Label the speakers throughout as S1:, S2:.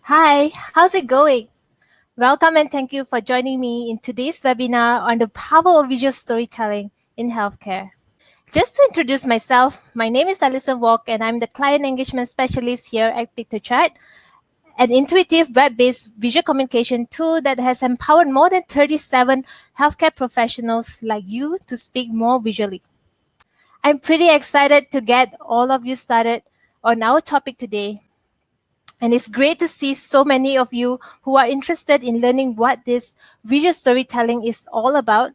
S1: Hi, how's it going? Welcome and thank you for joining me in today's webinar on the power of visual storytelling in healthcare. Just to introduce myself, my name is Alison Wok and I'm the Client Engagement Specialist here at Piktochart, an intuitive web-based visual communication tool that has empowered more than 37 healthcare professionals like you to speak more visually. I'm pretty excited to get all of you started on our topic today. And it's great to see so many of you who are interested in learning what this visual storytelling is all about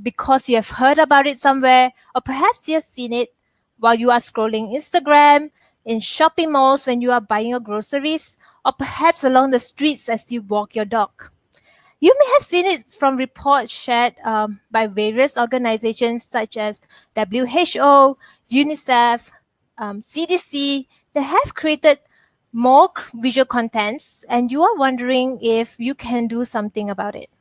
S1: because you have heard about it somewhere, or perhaps you have seen it while you are scrolling Instagram, in shopping malls when you are buying your groceries, or perhaps along the streets as you walk your dog. You may have seen it from reports shared by various organizations such as WHO, UNICEF, CDC that have created more visual contents, and you are wondering if you can do something about it.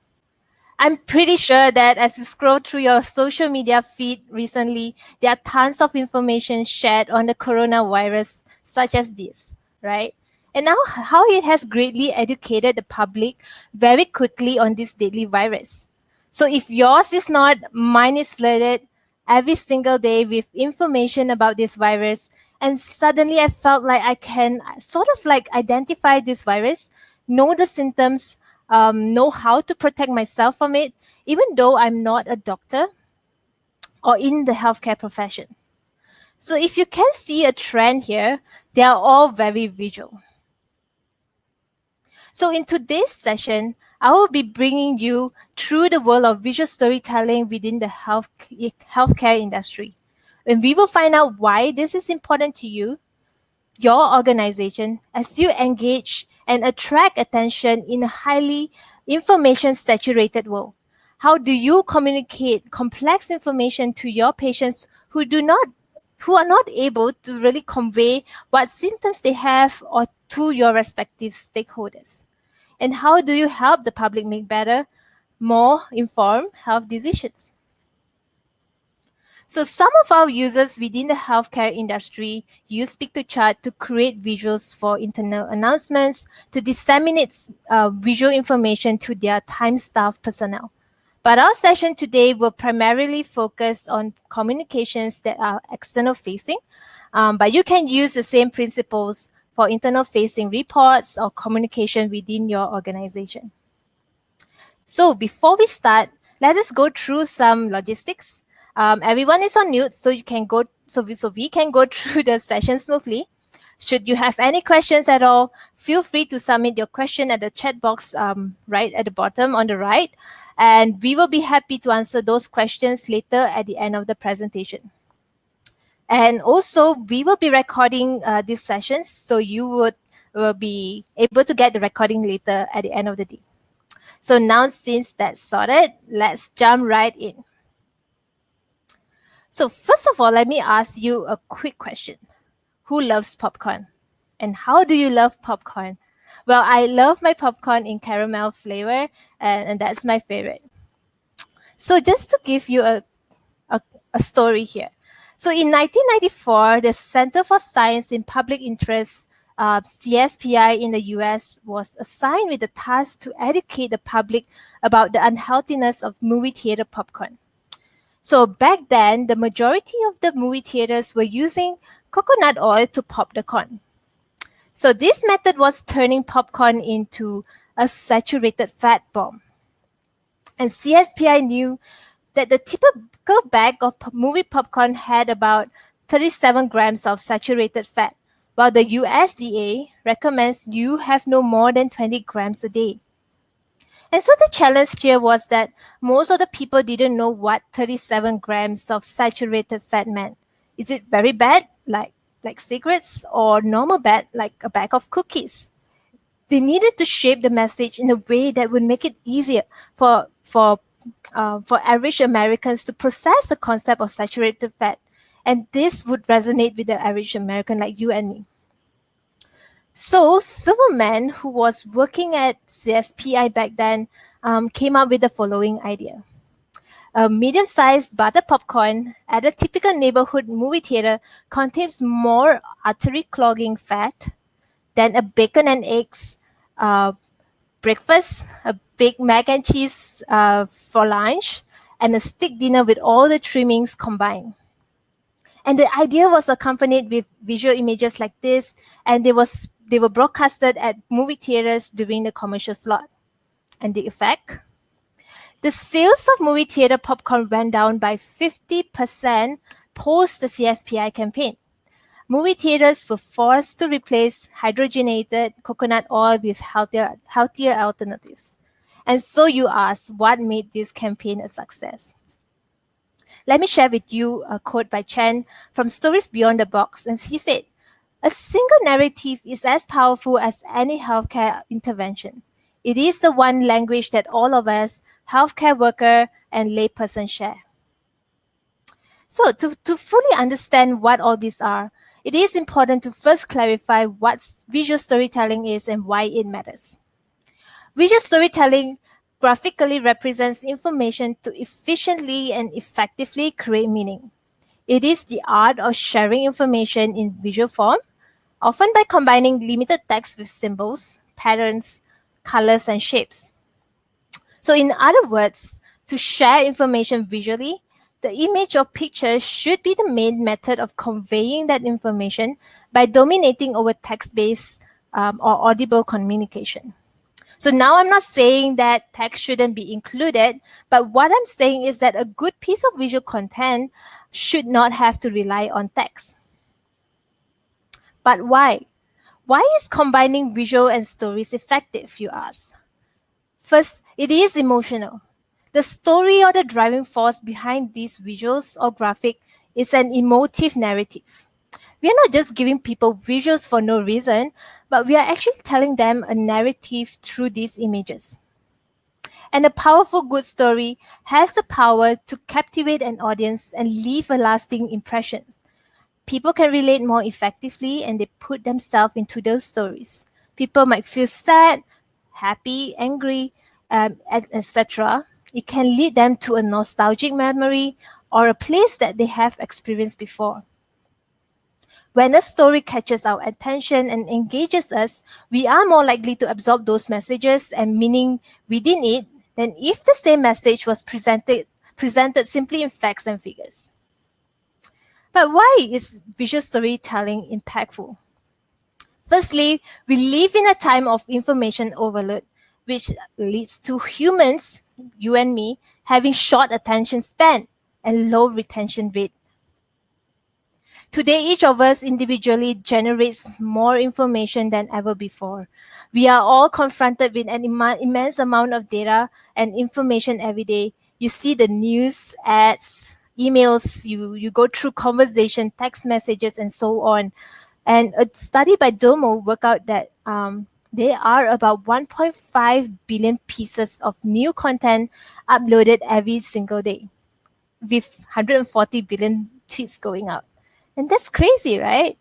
S1: I'm pretty sure that as you scroll through your social media feed recently, there are tons of information shared on the coronavirus, such as this, right? And now, how it has greatly educated the public very quickly on this deadly virus. So, if yours is not, mine is flooded every single day with information about this virus. And suddenly, I felt like I can sort of like identify this virus, know the symptoms, know how to protect myself from it, even though I'm not a doctor or in the healthcare profession. So, if you can see a trend here, they are all very visual. So, in today's session, I will be bringing you through the world of visual storytelling within the healthcare industry. And we will find out why this is important to you, your organization, as you engage and attract attention in a highly information saturated world. How do you communicate complex information to your patients who are not able to really convey what symptoms they have or to your respective stakeholders? And how do you help the public make better, more informed health decisions? So some of our users within the healthcare industry use Piktochart to create visuals for internal announcements, to disseminate visual information to their time staff personnel. But our session today will primarily focus on communications that are external facing, but you can use the same principles for internal facing reports or communication within your organization. So before we start, let us go through some logistics. Everyone is on mute, so you can go. So we can go through the session smoothly. Should you have any questions at all, feel free to submit your question at the chat box right at the bottom on the right, and we will be happy to answer those questions later at the end of the presentation. And also, we will be recording these sessions, so you will be able to get the recording later at the end of the day. So now since that's sorted, let's jump right in. So first of all, let me ask you a quick question. Who loves popcorn? And how do you love popcorn? Well, I love my popcorn in caramel flavor, and that's my favorite. So just to give you a story here. So in 1994, the Center for Science in Public Interest, CSPI in the US, was assigned with the task to educate the public about the unhealthiness of movie theater popcorn. So back then, the majority of the movie theaters were using coconut oil to pop the corn. So this method was turning popcorn into a saturated fat bomb. And CSPI knew that the typical bag of movie popcorn had about 37 grams of saturated fat, while the USDA recommends you have no more than 20 grams a day. And so the challenge here was that most of the people didn't know what 37 grams of saturated fat meant. Is it very bad, like cigarettes, or normal bad, like a bag of cookies? They needed to shape the message in a way that would make it easier for average Americans to process the concept of saturated fat. And this would resonate with the average American like you and me. So Silverman, who was working at CSPI back then, came up with the following idea. A medium-sized butter popcorn at a typical neighborhood movie theater contains more artery-clogging fat than a bacon and eggs uh, breakfast, a big mac and cheese for lunch, and a steak dinner with all the trimmings combined. And the idea was accompanied with visual images like this, and they were broadcasted at movie theaters during the commercial slot. And the effect? The sales of movie theater popcorn went down by 50% post the CSPI campaign. Movie theaters were forced to replace hydrogenated coconut oil with healthier alternatives. And so you ask, what made this campaign a success? Let me share with you a quote by Chen from Stories Beyond the Box. And he said, "A single narrative is as powerful as any healthcare intervention. It is the one language that all of us, healthcare worker and layperson, share." So, to fully understand what all these are, it is important to first clarify what visual storytelling is and why it matters. Visual storytelling graphically represents information to efficiently and effectively create meaning. It is the art of sharing information in visual form, often by combining limited text with symbols, patterns, colors, and shapes. So, in other words, to share information visually, the image or picture should be the main method of conveying that information by dominating over text based or audible communication. So now I'm not saying that text shouldn't be included, but what I'm saying is that a good piece of visual content should not have to rely on text. But why? Why is combining visual and stories effective, you ask? First, it is emotional. The story or the driving force behind these visuals or graphic is an emotive narrative. We are not just giving people visuals for no reason, but we are actually telling them a narrative through these images. And a powerful good story has the power to captivate an audience and leave a lasting impression. People can relate more effectively and they put themselves into those stories. People might feel sad, happy, angry, etc. It can lead them to a nostalgic memory or a place that they have experienced before. When a story catches our attention and engages us, we are more likely to absorb those messages and meaning within it than if the same message was presented simply in facts and figures. But why is visual storytelling impactful? Firstly, we live in a time of information overload, which leads to humans, you and me, having short attention span and low retention rate. Today, each of us individually generates more information than ever before. We are all confronted with an immense amount of data and information every day. You see the news, ads, emails, you go through conversation, text messages, and so on. And a study by Domo worked out that there are about 1.5 billion pieces of new content uploaded every single day, with 140 billion tweets going out. And that's crazy, right?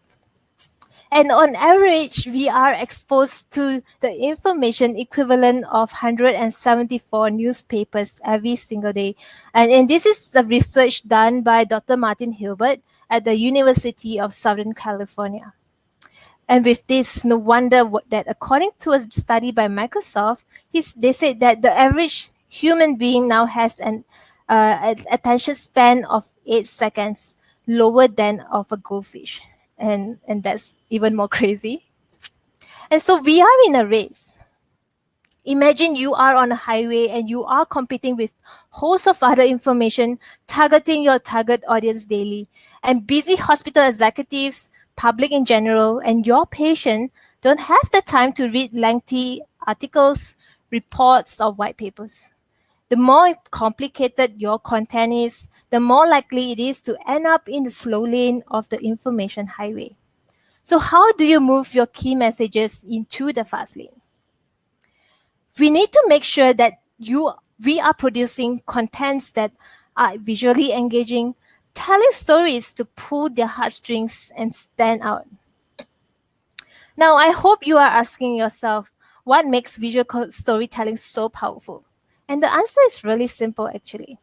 S1: And on average, we are exposed to the information equivalent of 174 newspapers every single day. And this is a research done by Dr. Martin Hilbert at the University of Southern California. And with this, no wonder that according to a study by Microsoft, they said that the average human being now has an attention span of 8 seconds, lower than of a goldfish. And that's even more crazy. And so we are in a race. Imagine you are on a highway and you are competing with hosts of other information targeting your target audience daily. And busy hospital executives, public in general, and your patient don't have the time to read lengthy articles, reports, or white papers. The more complicated your content is, the more likely it is to end up in the slow lane of the information highway. So, how do you move your key messages into the fast lane? We need to make sure that we are producing contents that are visually engaging, telling stories to pull their heartstrings and stand out. Now, I hope you are asking yourself, what makes visual storytelling so powerful? And the answer is really simple, actually.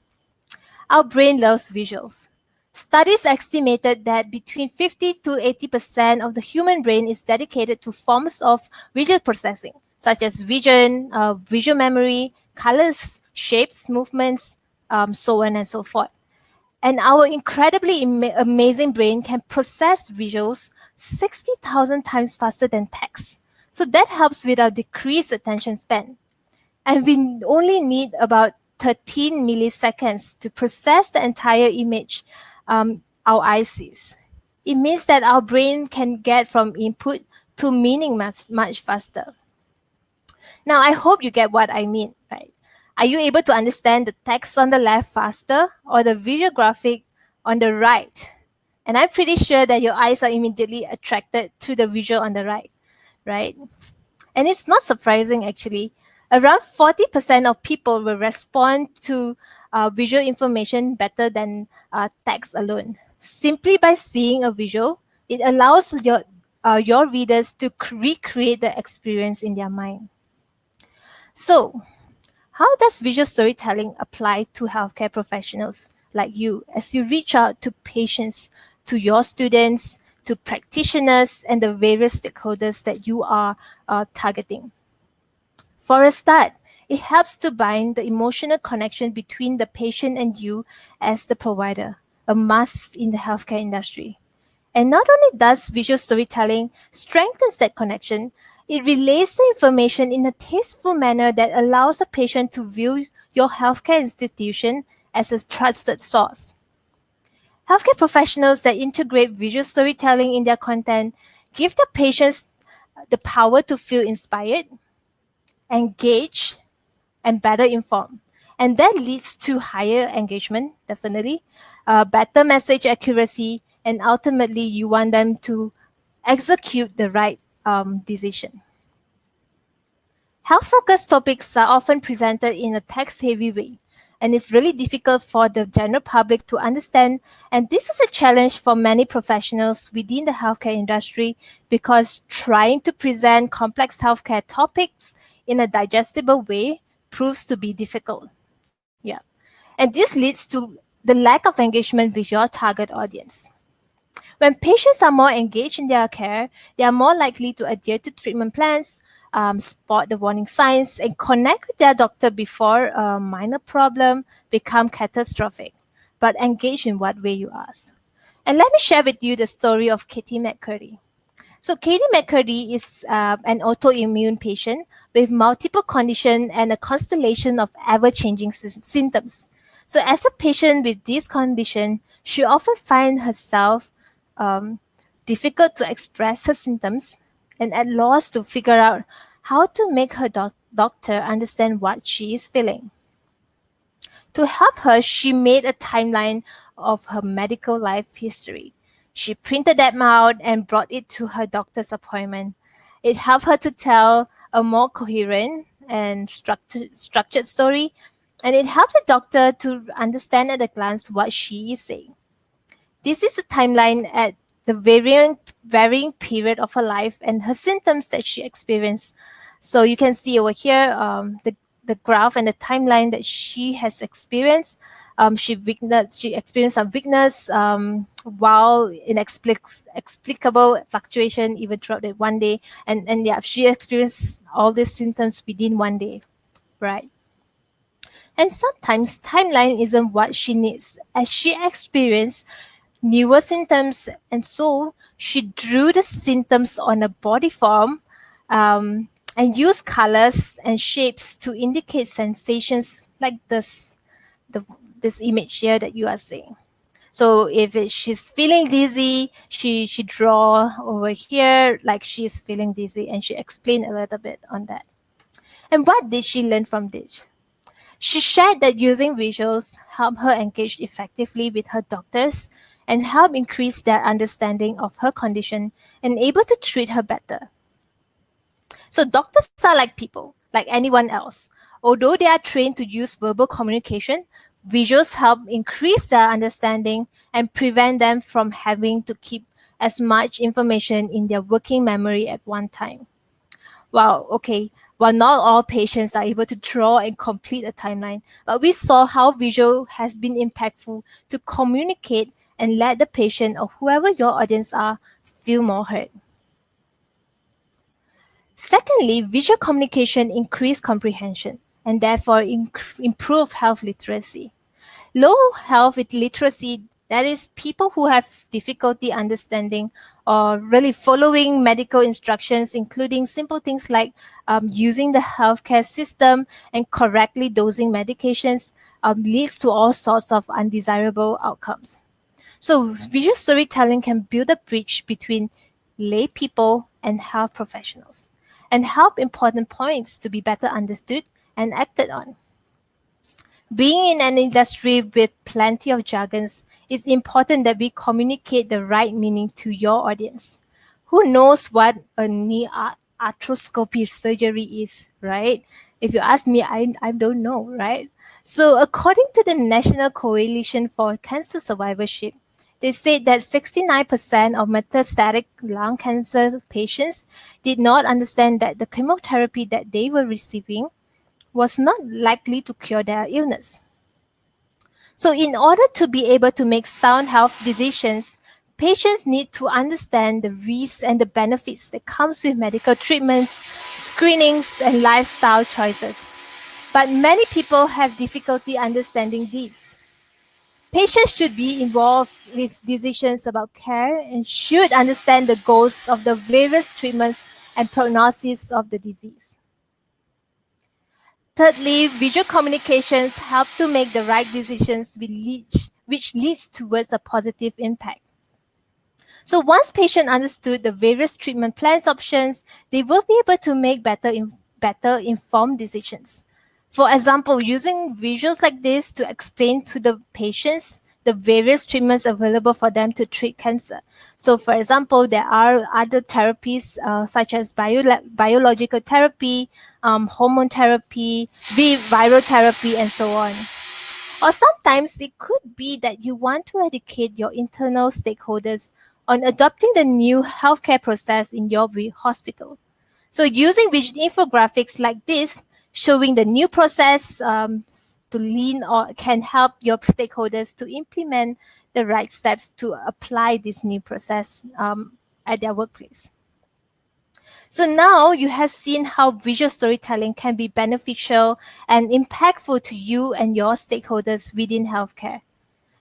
S1: Our brain loves visuals. Studies estimated that between 50 to 80% of the human brain is dedicated to forms of visual processing, such as vision, visual memory, colors, shapes, movements, so on and so forth. And our incredibly amazing brain can process visuals 60,000 times faster than text. So that helps with our decreased attention span. And we only need about 13 milliseconds to process the entire image our eyes sees. It means that our brain can get from input to meaning much faster. Now, I hope you get what I mean, right? Are you able to understand the text on the left faster or the visual graphic on the right? And I'm pretty sure that your eyes are immediately attracted to the visual on the right? And it's not surprising actually. Around 40% of people will respond to visual information better than text alone. Simply by seeing a visual, it allows your readers to recreate the experience in their mind. So, how does visual storytelling apply to healthcare professionals like you as you reach out to patients, to your students, to practitioners, and the various stakeholders that you are targeting? For a start, it helps to bind the emotional connection between the patient and you as the provider, a must in the healthcare industry. And not only does visual storytelling strengthens that connection, it relays the information in a tasteful manner that allows a patient to view your healthcare institution as a trusted source. Healthcare professionals that integrate visual storytelling in their content give the patients the power to feel inspired, engaged, and better informed. And that leads to higher engagement, definitely, better message accuracy, and ultimately, you want them to execute the right decision. Health focused topics are often presented in a text heavy way, and it's really difficult for the general public to understand. And this is a challenge for many professionals within the healthcare industry because trying to present complex healthcare topics in a digestible way proves to be difficult. Yeah. And this leads to the lack of engagement with your target audience. When patients are more engaged in their care, they are more likely to adhere to treatment plans, spot the warning signs, and connect with their doctor before a minor problem become catastrophic. But engage in what way, you ask? And let me share with you the story of Katie McCurdy. So Katie McCurdy is an autoimmune patient with multiple conditions and a constellation of ever-changing symptoms. So as a patient with this condition, she often finds herself um, difficult to express her symptoms and at loss to figure out how to make her doctor understand what she is feeling. To help her, she made a timeline of her medical life history. She printed them out and brought it to her doctor's appointment. It helped her to tell a more coherent and structured story, and it helped the doctor to understand at a glance what she is saying. This is a timeline at the varying period of her life and her symptoms that she experienced. So you can see over here the graph and the timeline that she has experienced. She experienced some weakness while inexplicable fluctuation even throughout the one day. And yeah, she experienced all these symptoms within one day, right? And sometimes timeline isn't what she needs as she experienced newer symptoms, and so she drew the symptoms on a body form and used colors and shapes to indicate sensations like this image here that you are seeing. So if she's feeling dizzy, she draw over here like she's feeling dizzy, and she explained a little bit on that. And what did she learn from this? She shared that using visuals helped her engage effectively with her doctors and help increase their understanding of her condition and able to treat her better. So doctors are like people, like anyone else. Although they are trained to use verbal communication, visuals help increase their understanding and prevent them from having to keep as much information in their working memory at one time. Wow, okay. While not all patients are able to draw and complete a timeline, but we saw how visual has been impactful to communicate and let the patient or whoever your audience are feel more heard. Secondly, visual communication increase comprehension and therefore improve health literacy. Low health literacy, that is, people who have difficulty understanding or really following medical instructions, including simple things like using the healthcare system and correctly dosing medications, leads to all sorts of undesirable outcomes. So, visual storytelling can build a bridge between lay people and health professionals and help important points to be better understood and acted on. Being in an industry with plenty of jargons, it's important that we communicate the right meaning to your audience. Who knows what a arthroscopy surgery is, right? If you ask me, I don't know, right? So, according to the National Coalition for Cancer Survivorship, they said that 69% of metastatic lung cancer patients did not understand that the chemotherapy that they were receiving was not likely to cure their illness. So, in order to be able to make sound health decisions, patients need to understand the risks and the benefits that comes with medical treatments, screenings, and lifestyle choices. But many people have difficulty understanding these. Patients should be involved with decisions about care and should understand the goals of the various treatments and prognosis of the disease. Thirdly, visual communications help to make the right decisions which leads towards a positive impact. So once patients understood the various treatment plans options, they will be able to make better informed decisions. For example, using visuals like this to explain to the patients the various treatments available for them to treat cancer. So, for example, there are other therapies such as biological therapy, hormone therapy, viral therapy, and so on. Or sometimes it could be that you want to educate your internal stakeholders on adopting the new healthcare process in your hospital. So using visual infographics like this, showing the new process to lean or can help your stakeholders to implement the right steps to apply this new process at their workplace. So now you have seen how visual storytelling can be beneficial and impactful to you and your stakeholders within healthcare.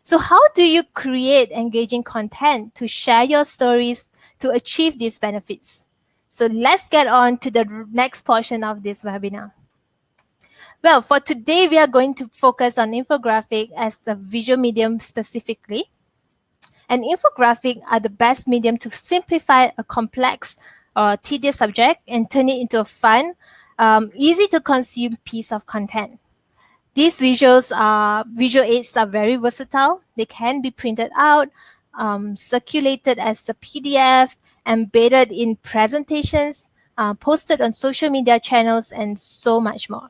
S1: So, how do you create engaging content to share your stories to achieve these benefits? So, let's get on to the next portion of this webinar. Well, for today, we are going to focus on infographic as a visual medium specifically. And infographic are the best medium to simplify a complex or tedious subject and turn it into a fun, easy to consume piece of content. These visual aids are very versatile. They can be printed out, circulated as a PDF, embedded in presentations, posted on social media channels, and so much more.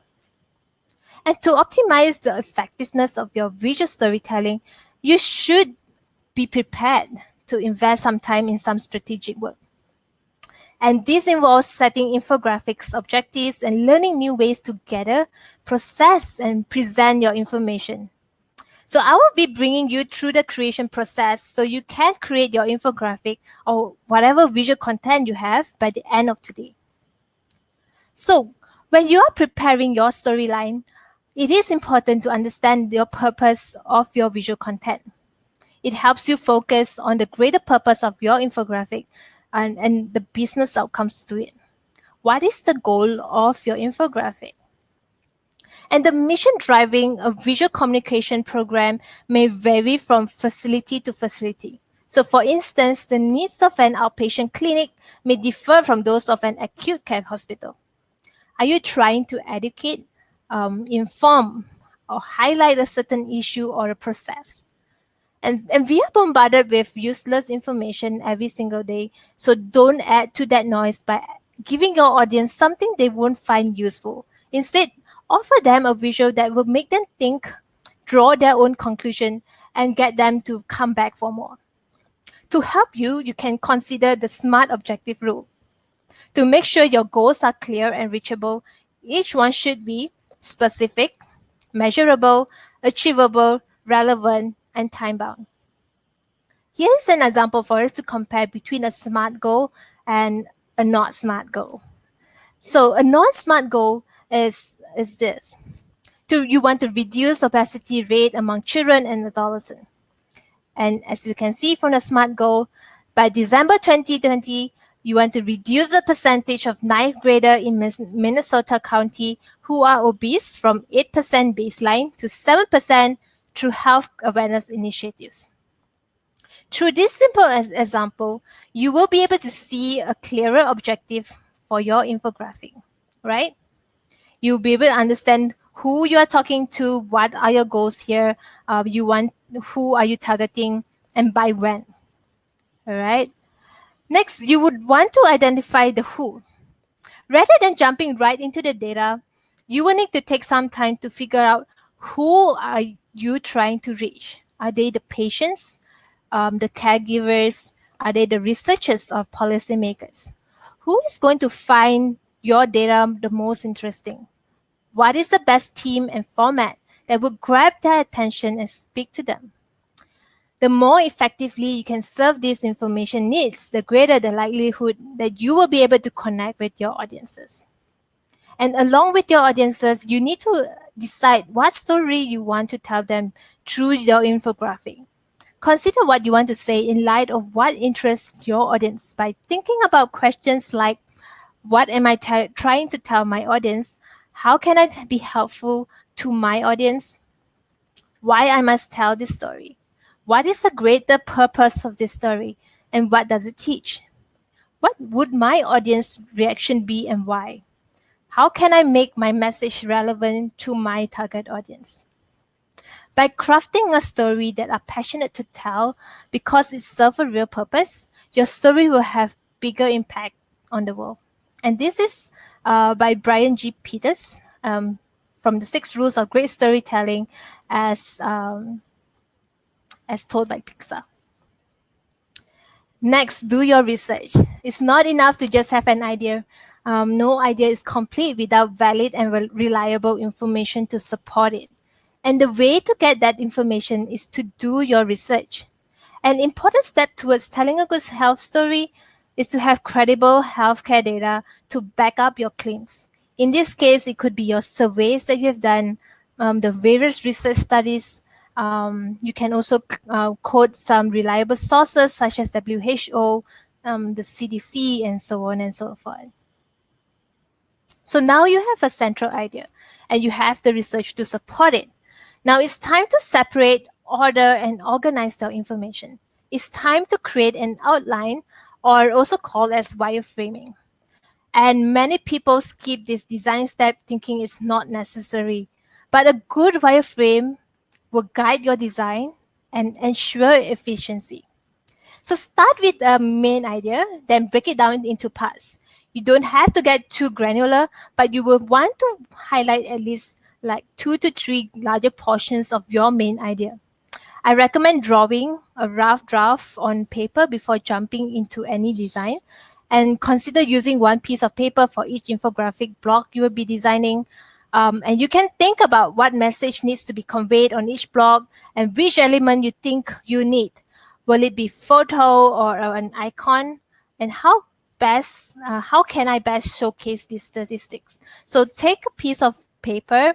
S1: And to optimize the effectiveness of your visual storytelling, you should be prepared to invest some time in some strategic work. And this involves setting infographics objectives and learning new ways to gather, process, and present your information. So I will be bringing you through the creation process so you can create your infographic or whatever visual content you have by the end of today. So when you are preparing your storyline, it is important to understand your purpose of your visual content. It helps you focus on the greater purpose of your infographic and the business outcomes to it. What is the goal of your infographic? And the mission driving a visual communication program may vary from facility to facility. So, for instance, the needs of an outpatient clinic may differ from those of an acute care hospital. Are you trying to educate, inform, or highlight a certain issue or a process? And we are bombarded with useless information every single day. So don't add to that noise by giving your audience something they won't find useful. Instead, offer them a visual that will make them think, draw their own conclusion, and get them to come back for more. To help you, you can consider the SMART objective rule. To make sure your goals are clear and reachable, each one should be specific, measurable, achievable, relevant, and time bound. Here is an example for us to compare between a SMART goal and a not SMART goal. So a non-smart goal is this. You want to reduce obesity rate among children and adolescents. And as you can see from the SMART goal, by December 2020, you want to reduce the percentage of ninth grader in Minnesota County who are obese from 8% baseline to 7% through health awareness initiatives. Through this simple example, you will be able to see a clearer objective for your infographic, right? You'll be able to understand who you are talking to, what are your goals here, who are you targeting, and by when. All right. Next, you would want to identify the who. Rather than jumping right into the data, you will need to take some time to figure out who are you trying to reach. Are they the patients, the caregivers? Are they the researchers or policymakers? Who is going to find your data the most interesting? What is the best theme and format that will grab their attention and speak to them? The more effectively you can serve these information needs, the greater the likelihood that you will be able to connect with your audiences. And along with your audiences, you need to decide what story you want to tell them through your infographic. Consider what you want to say in light of what interests your audience by thinking about questions like, what am I trying to tell my audience? How can I be helpful to my audience? Why I must tell this story? What is the greater purpose of this story? And what does it teach? What would my audience reaction be and why? How can I make my message relevant to my target audience? By crafting a story that are passionate to tell because it serves a real purpose, your story will have bigger impact on the world. And this is by Brian G. Peters from the 6 Rules of Great Storytelling as told by Pixar. Next, do your research. It's not enough to just have an idea. No idea is complete without valid and reliable information to support it. And the way to get that information is to do your research. An important step towards telling a good health story is to have credible healthcare data to back up your claims. In this case, it could be your surveys that you have done, the various research studies. You can also quote some reliable sources such as WHO, the CDC, and so on and so forth. So now you have a central idea and you have the research to support it. Now it's time to separate, order, and organize your information. It's time to create an outline, or also called as wireframing. And many people skip this design step thinking it's not necessary. But a good wireframe will guide your design and ensure efficiency. So start with a main idea, then break it down into parts. You don't have to get too granular, but you will want to highlight at least like 2 to 3 larger portions of your main idea. I recommend drawing a rough draft on paper before jumping into any design, and consider using one piece of paper for each infographic block you will be designing. And you can think about what message needs to be conveyed on each block and which element you think you need. Will it be photo or an icon? And how can I best showcase these statistics? So take a piece of paper,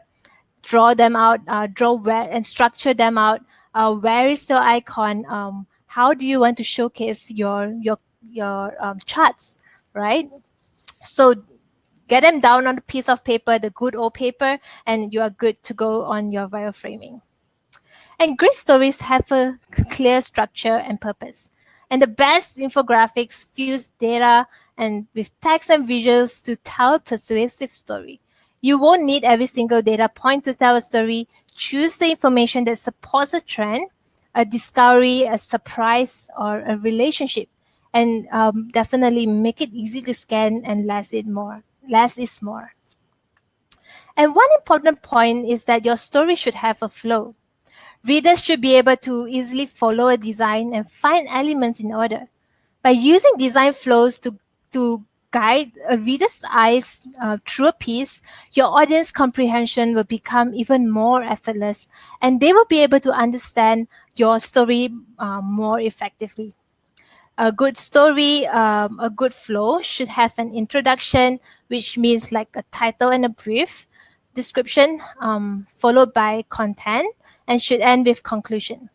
S1: draw them out, draw where and structure them out. Where is your icon? How do you want to showcase your charts, right? So get them down on a piece of paper, the good old paper, and you are good to go on your wireframing. And great stories have a clear structure and purpose. And the best infographics fuse data and with text and visuals to tell a persuasive story. You won't need every single data point to tell a story. Choose the information that supports a trend, a discovery, a surprise, or a relationship. And definitely make it easy to scan and less is more. Less is more. And one important point is that your story should have a flow. Readers should be able to easily follow a design and find elements in order. By using design flows to guide a reader's eyes through a piece, your audience comprehension will become even more effortless and they will be able to understand your story more effectively. A good story, a good flow should have an introduction, which means like a title and a brief description, followed by content, and should end with conclusion.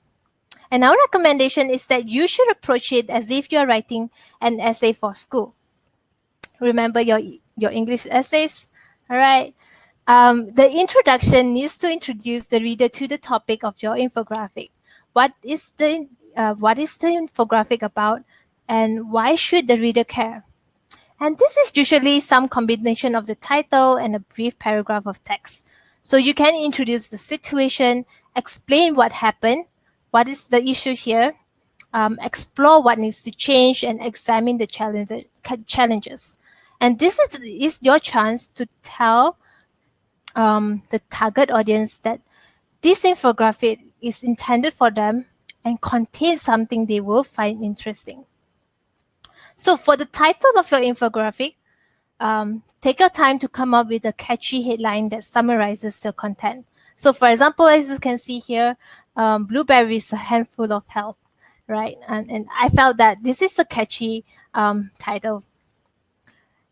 S1: And our recommendation is that you should approach it as if you're writing an essay for school. Remember your English essays? All right. The introduction needs to introduce the reader to the topic of your infographic. What is the infographic about, and why should the reader care? And this is usually some combination of the title and a brief paragraph of text. So you can introduce the situation, explain what happened, what is the issue here, explore what needs to change, and examine the challenges. And is your chance to tell the target audience that this infographic is intended for them and contains something they will find interesting. So, for the title of your infographic, take your time to come up with a catchy headline that summarizes the content. So, for example, as you can see here, blueberries, a handful of health, right? And I felt that this is a catchy title.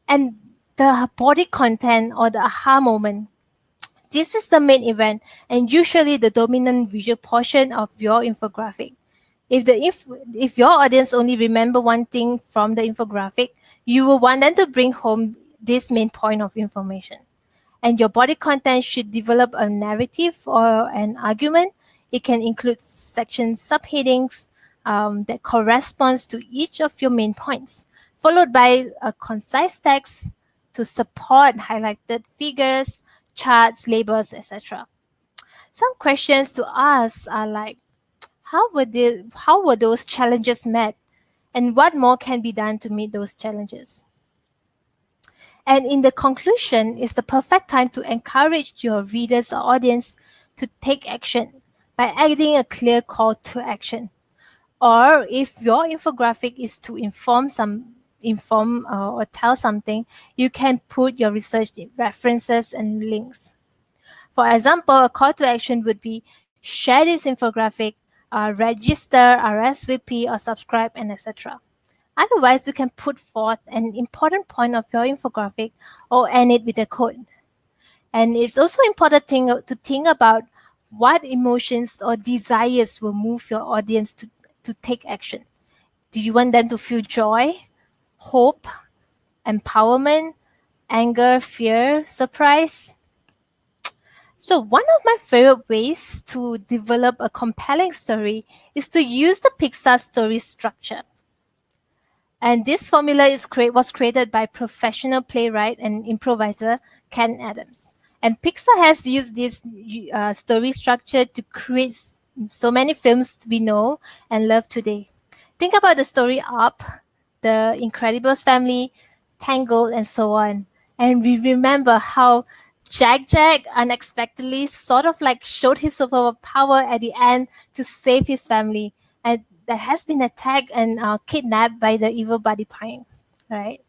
S1: And the body content or the aha moment, this is the main event and usually the dominant visual portion of your infographic. If your audience only remember one thing from the infographic, you will want them to bring home this main point of information. And your body content should develop a narrative or an argument. It can include section subheadings that corresponds to each of your main points, followed by a concise text to support highlighted figures, charts, labels, etc. Some questions to ask are like, how were those challenges met? And what more can be done to meet those challenges? And in the conclusion is the perfect time to encourage your readers or audience to take action by adding a clear call to action. Or if your infographic is to inform or tell something, you can put your research references and links. For example, a call to action would be share this infographic, register, RSVP, or subscribe, and etc. Otherwise, you can put forth an important point of your infographic or end it with a quote. And it's also important to think about what emotions or desires will move your audience to take action. Do you want them to feel joy, hope, empowerment, anger, fear, surprise? So, one of my favorite ways to develop a compelling story is to use the Pixar story structure. And this formula was created by professional playwright and improviser Ken Adams. And Pixar has used this story structure to create so many films we know and love today. Think about the story Up, The Incredibles Family, Tangled, and so on. And we remember how Jack unexpectedly sort of like showed his superpower at the end to save his family, and that has been attacked and kidnapped by the evil Buddy Pine, right?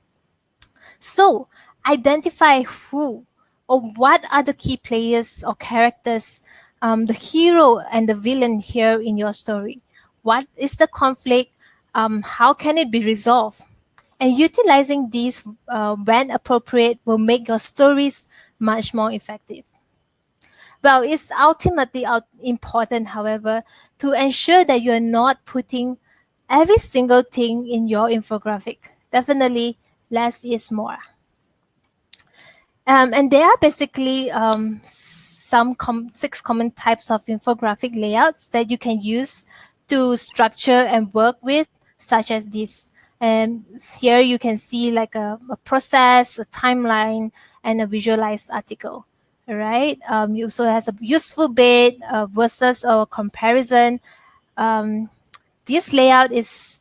S1: So identify who or what are the key players or characters, the hero and the villain here in your story. What is the conflict? How can it be resolved? And utilizing these when appropriate will make your stories much more effective. Well, it's ultimately important, however, to ensure that you're not putting every single thing in your infographic. Definitely, less is more. And there are basically six common types of infographic layouts that you can use to structure and work with, such as this. And here you can see like a process, a timeline, and a visualized article. All right. You also has a useful bit versus a comparison. This layout is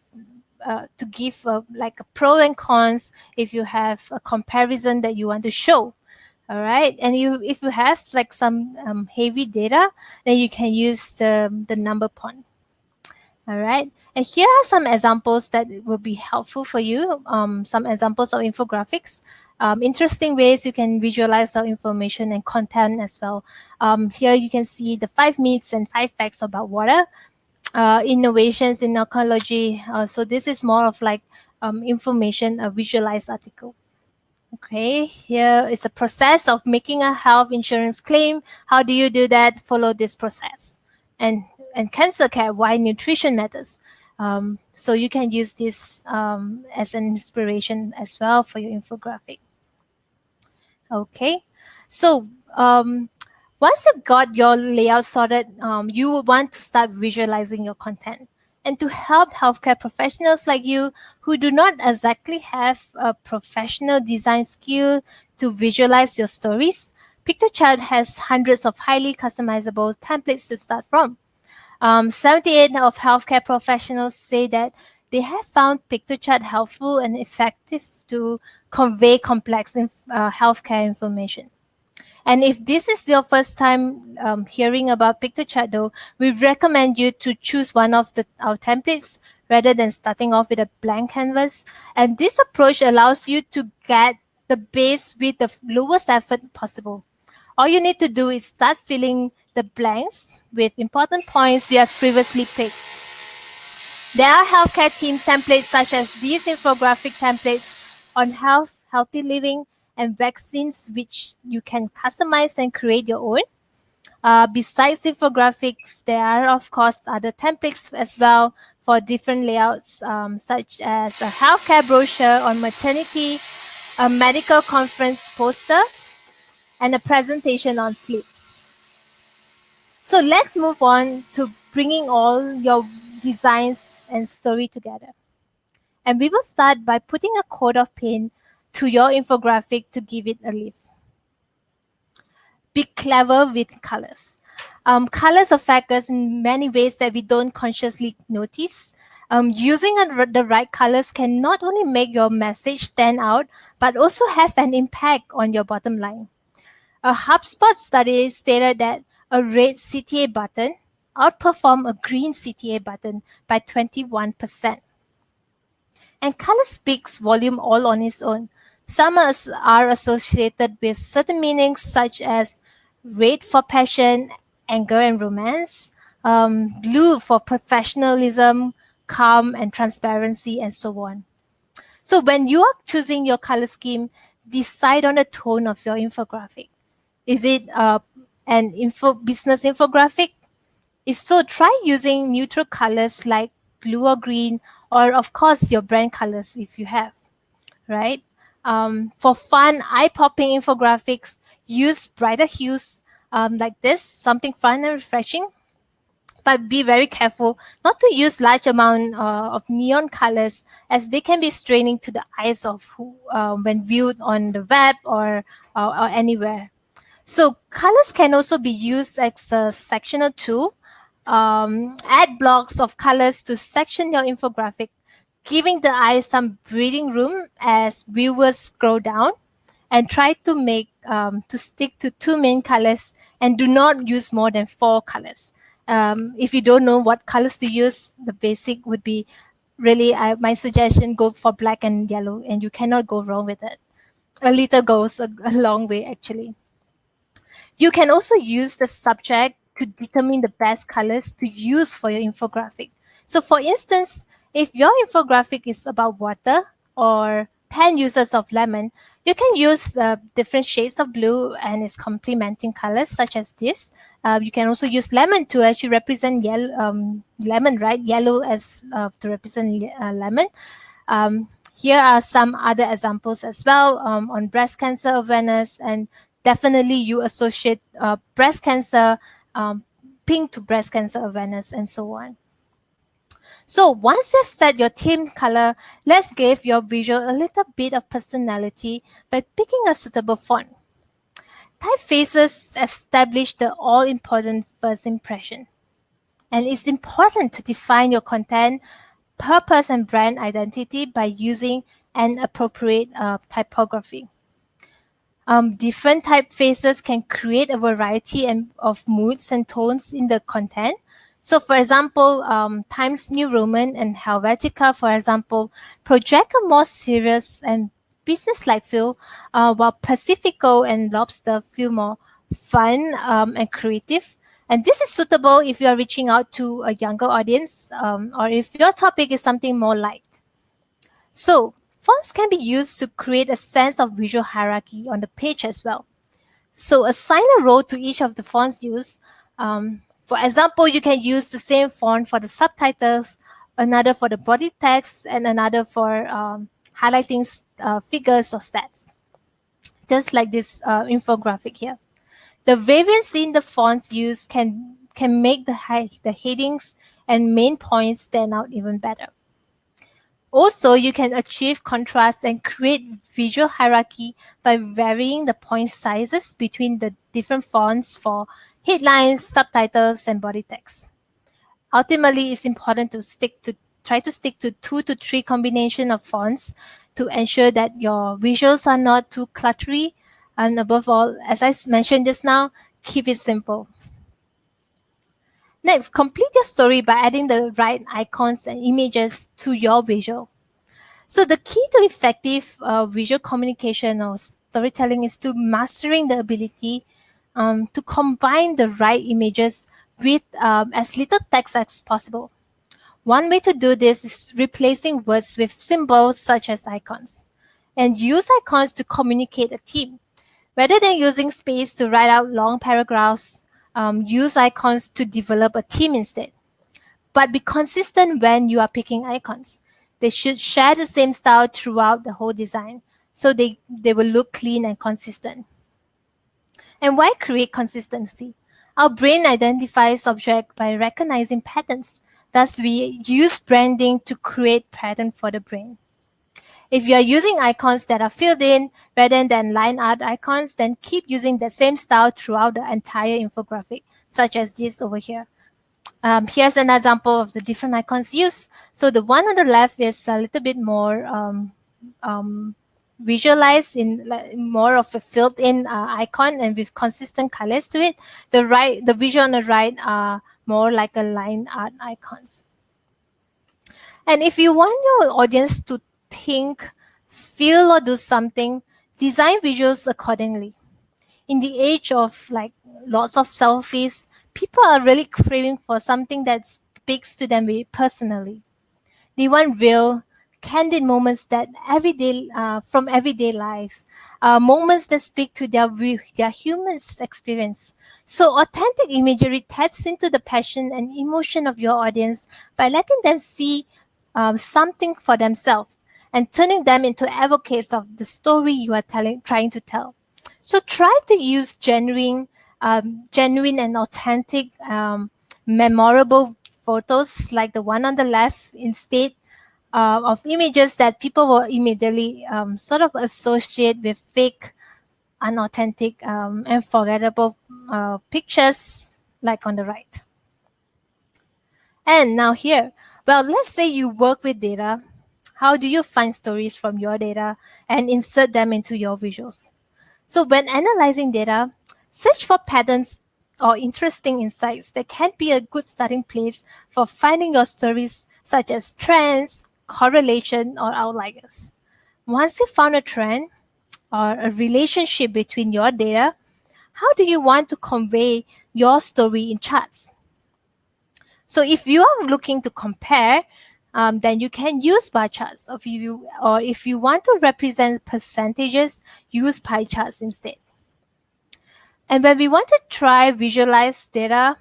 S1: to give like a pro and cons if you have a comparison that you want to show. All right, and if you have like some heavy data, then you can use the number point. All right, and here are some examples that will be helpful for you. Some examples of infographics. Interesting ways you can visualize our information and content as well. Here you can see the 5 myths and 5 facts about water. innovations in oncology. So this is more of like information, a visualized article. Okay, here is a process of making a health insurance claim. How do you do that? Follow this process. And and cancer care, why nutrition matters. So you can use this as an inspiration as well for your infographic. Okay, so once you got your layout sorted, you would want to start visualizing your content. And to help healthcare professionals like you who do not exactly have a professional design skill to visualize your stories, Piktochart has hundreds of highly customizable templates to start from. 78 of healthcare professionals say that they have found Piktochart helpful and effective to convey complex healthcare information. And if this is your first time hearing about Piktochart, though, we recommend you to choose one of our templates rather than starting off with a blank canvas. And this approach allows you to get the base with the lowest effort possible. All you need to do is start filling the blanks with important points you have previously picked. There are healthcare team templates such as these infographic templates on health, healthy living, and vaccines, which you can customize and create your own. Besides infographics, there are, of course, other templates as well for different layouts, such as a healthcare brochure on maternity, a medical conference poster, and a presentation on sleep. So let's move on to bringing all your designs and story together. And we will start by putting a coat of paint to your infographic to give it a lift. Be clever with colors. Colors affect us in many ways that we don't consciously notice. Using the right colors can not only make your message stand out, but also have an impact on your bottom line. A HubSpot study stated that a red CTA button outperformed a green CTA button by 21%. And color speaks volume all on its own. Some are associated with certain meanings such as red for passion, anger and romance, blue for professionalism, calm and transparency, and so on. So when you are choosing your color scheme, decide on the tone of your infographic. Is it an business infographic? If so, try using neutral colors like blue or green, or of course your brand colors if you have, right? For fun, eye-popping infographics, use brighter hues like this, something fun and refreshing. But be very careful not to use large amount of neon colors, as they can be straining to the eyes of when viewed on the web or anywhere. So colors can also be used as a sectional tool. Add blocks of colors to section your infographic, giving the eye some breathing room as viewers scroll down. And try to make to stick to two main colors and do not use more than four colors. If you don't know what colors to use, the basic would be really my suggestion: go for black and yellow, and you cannot go wrong with it. A little goes a long way, actually. You can also use the subject to determine the best colors to use for your infographic. So, for instance, if your infographic is about water or 10 uses of lemon, you can use different shades of blue and its complementing colors, such as this. You can also use lemon to actually represent yellow, lemon, right? Yellow as to represent lemon. Here are some other examples as well on breast cancer awareness, and definitely you associate breast cancer, pink to breast cancer awareness, and so on. So once you've set your theme color, let's give your visual a little bit of personality by picking a suitable font. Typefaces establish the all-important first impression. And it's important to define your content, purpose, and brand identity by using an appropriate typography. Different typefaces can create a variety of moods and tones in the content. So, for example, Times New Roman and Helvetica, for example, project a more serious and business-like feel, while Pacifico and Lobster feel more fun and creative. And this is suitable if you are reaching out to a younger audience, or if your topic is something more light. So, fonts can be used to create a sense of visual hierarchy on the page as well. So, assign a role to each of the fonts used. For example, you can use the same font for the subtitles, another for the body text, and another for highlighting figures or stats, just like this infographic here. The variance in the fonts used can make the headings and main points stand out even better. Also, you can achieve contrast and create visual hierarchy by varying the point sizes between the different fonts for headlines, subtitles, and body text. Ultimately, it's important to try to stick to 2 to 3 combination of fonts to ensure that your visuals are not too cluttery, and above all, as I mentioned just now, keep it simple. Next, complete your story by adding the right icons and images to your visual. So the key to effective visual communication or storytelling is to mastering the ability to combine the right images with as little text as possible. One way to do this is replacing words with symbols such as icons, and use icons to communicate a theme. Rather than using space to write out long paragraphs, use icons to develop a theme instead. But be consistent when you are picking icons. They should share the same style throughout the whole design, so they will look clean and consistent. And why create consistency? Our brain identifies objects by recognizing patterns. Thus, we use branding to create pattern for the brain. If you are using icons that are filled in rather than line art icons, then keep using the same style throughout the entire infographic, such as this over here. Here's an example of the different icons used. So the one on the left is a little bit more visualized in more of a filled-in icon and with consistent colors to it. The visual on the right are more like a line art icons. And if you want your audience to think, feel, or do something, design visuals accordingly. In the age of like lots of selfies, people are really craving for something that speaks to them very personally. They want real, candid moments that from everyday lives, moments that speak to their human experience. So authentic imagery taps into the passion and emotion of your audience by letting them see something for themselves and turning them into advocates of the story you are trying to tell. So try to use genuine and authentic, memorable photos like the one on the left instead of images that people will immediately sort of associate with fake, unauthentic, and forgettable pictures like on the right. And now here, well, let's say you work with data. How do you find stories from your data and insert them into your visuals? So when analyzing data, search for patterns or interesting insights that can be a good starting place for finding your stories, such as trends, correlation, or outliers. Once you found a trend or a relationship between your data, how do you want to convey your story in charts? So if you are looking to compare, then you can use bar charts. Or if you want to represent percentages, use pie charts instead. And when we want to try visualize data,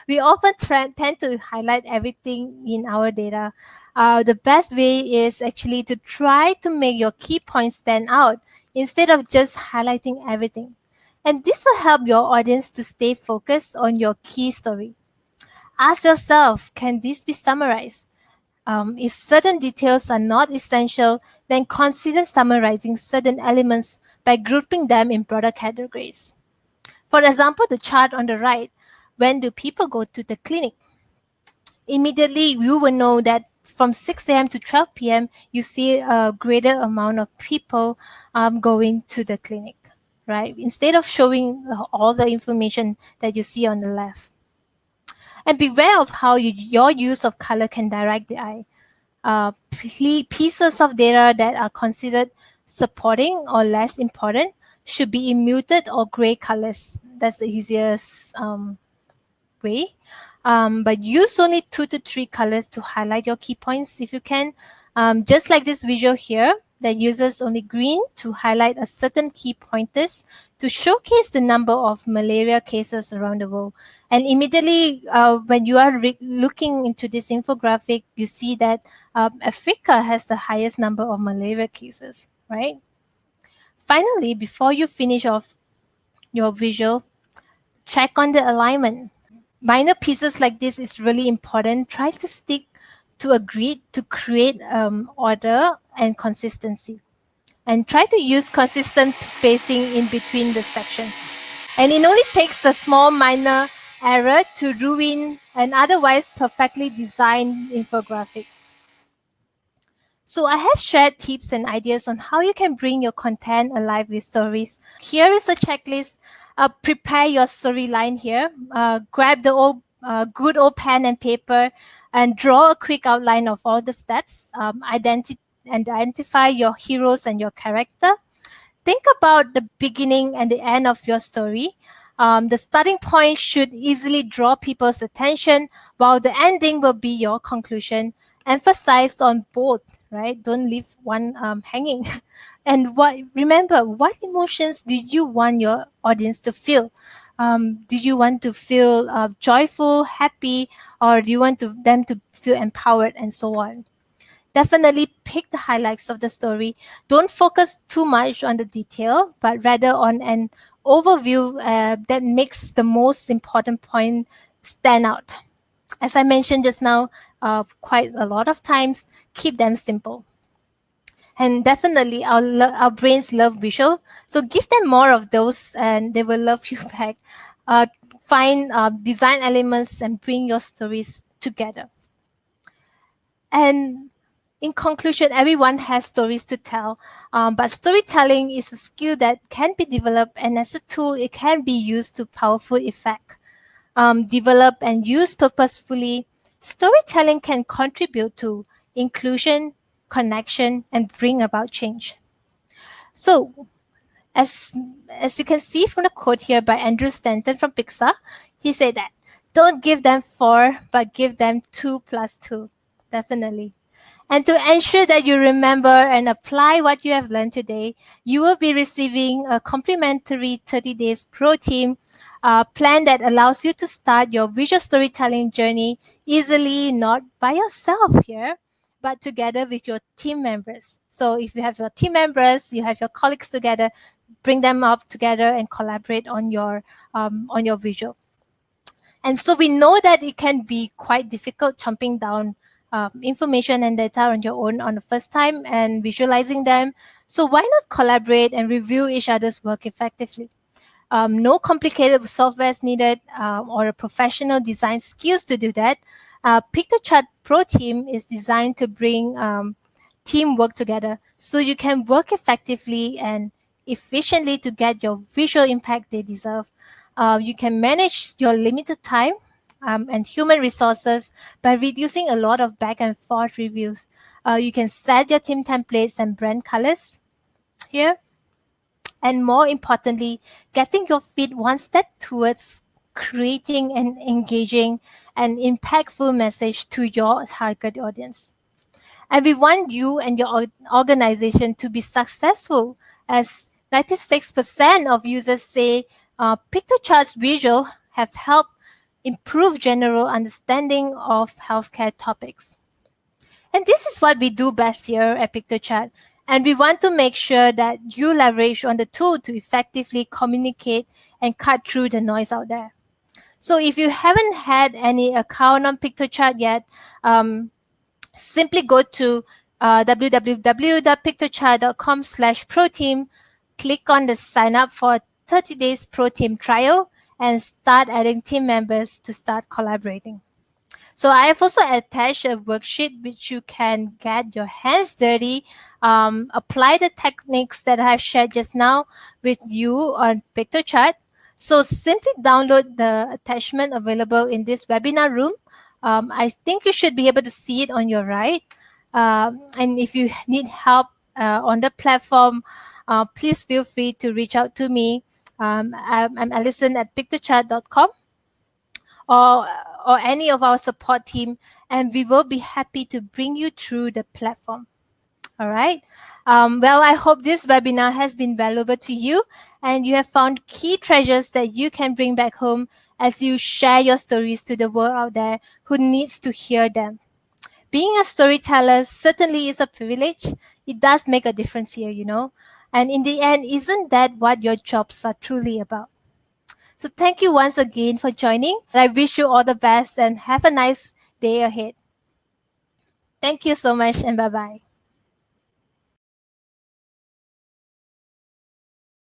S1: we often tend to highlight everything in our data. The best way is actually to try to make your key points stand out instead of just highlighting everything. And this will help your audience to stay focused on your key story. Ask yourself, can this be summarized? If certain details are not essential, then consider summarizing certain elements by grouping them in broader categories. For example, the chart on the right, when do people go to the clinic? Immediately, you will know that from 6 a.m. to 12 p.m., you see a greater amount of people going to the clinic, right? Instead of showing all the information that you see on the left. And beware of how your use of color can direct the eye. Pieces of data that are considered supporting or less important should be in muted or gray colors. That's the easiest way. But use only 2 to 3 colors to highlight your key points if you can. Just like this visual here that uses only green to highlight a certain key pointers to showcase the number of malaria cases around the world. And immediately when you are looking into this infographic, you see that Africa has the highest number of malaria cases, right? Finally, before you finish off your visual, check on the alignment. Minor pieces like this is really important. Try to stick to a grid to create order and consistency. And try to use consistent spacing in between the sections. And it only takes a small minor error to ruin an otherwise perfectly designed infographic. So I have shared tips and ideas on how you can bring your content alive with stories. Here is a checklist. Prepare your storyline here. Grab the good old pen and paper and draw a quick outline of all the steps. Identify your heroes and your character. Think about the beginning and the end of your story. The starting point should easily draw people's attention, while the ending will be your conclusion. Emphasize on both, right? Don't leave one hanging. And remember, what emotions do you want your audience to feel? Do you want to feel joyful, happy, or do you want them to feel empowered, and so on? Definitely pick the highlights of the story. Don't focus too much on the detail, but rather on an overview that makes the most important point stand out. As I mentioned just now, quite a lot of times, keep them simple. And definitely, our brains love visual. So give them more of those and they will love you back. Find design elements and bring your stories together. And in conclusion, everyone has stories to tell, but storytelling is a skill that can be developed, and as a tool, it can be used to powerful effect. Develop and use purposefully, storytelling can contribute to inclusion, connection, and bring about change. So, as as you can see from the quote here by Andrew Stanton from Pixar, he said that don't give them 4, but give them 2 plus 2. Definitely. And to ensure that you remember and apply what you have learned today, you will be receiving a complimentary 30 days pro team plan that allows you to start your visual storytelling journey easily, not by yourself here, but together with your team members. So if you have your team members, you have your colleagues together, bring them up together and collaborate on your visual. And so we know that it can be quite difficult jumping down information and data on your own on the first time and visualizing them. So why not collaborate and review each other's work effectively? No complicated software is needed or a professional design skills to do that. Piktochart Pro Team is designed to bring teamwork together so you can work effectively and efficiently to get your visual impact they deserve. You can manage your limited time and human resources by reducing a lot of back and forth reviews. You can set your team templates and brand colors here. And more importantly, getting your feet one step towards creating an engaging and impactful message to your target audience. And we want you and your organization to be successful, as 96% of users say Piktochart visual have helped improve general understanding of healthcare topics. And this is what we do best here at Piktochart. And we want to make sure that you leverage on the tool to effectively communicate and cut through the noise out there. So if you haven't had any account on Piktochart yet, simply go to www.piktochart.com/proteam, click on the sign up for 30 days pro team trial and start adding team members to start collaborating. So I have also attached a worksheet which you can get your hands dirty, apply the techniques that I have shared just now with you on Piktochart. So simply download the attachment available in this webinar room. I think you should be able to see it on your right. And if you need help on the platform, please feel free to reach out to me. I'm Alison at piktochart.com. or or any of our support team, and we will be happy to bring you through the platform. All right. Well, I hope this webinar has been valuable to you and you have found key treasures that you can bring back home as you share your stories to the world out there who needs to hear them. Being a storyteller certainly is a privilege. It does make a difference here, you know. And in the end, isn't that what your jobs are truly about? So thank you once again for joining. I wish you all the best and have a nice day ahead. Thank you so much and bye bye.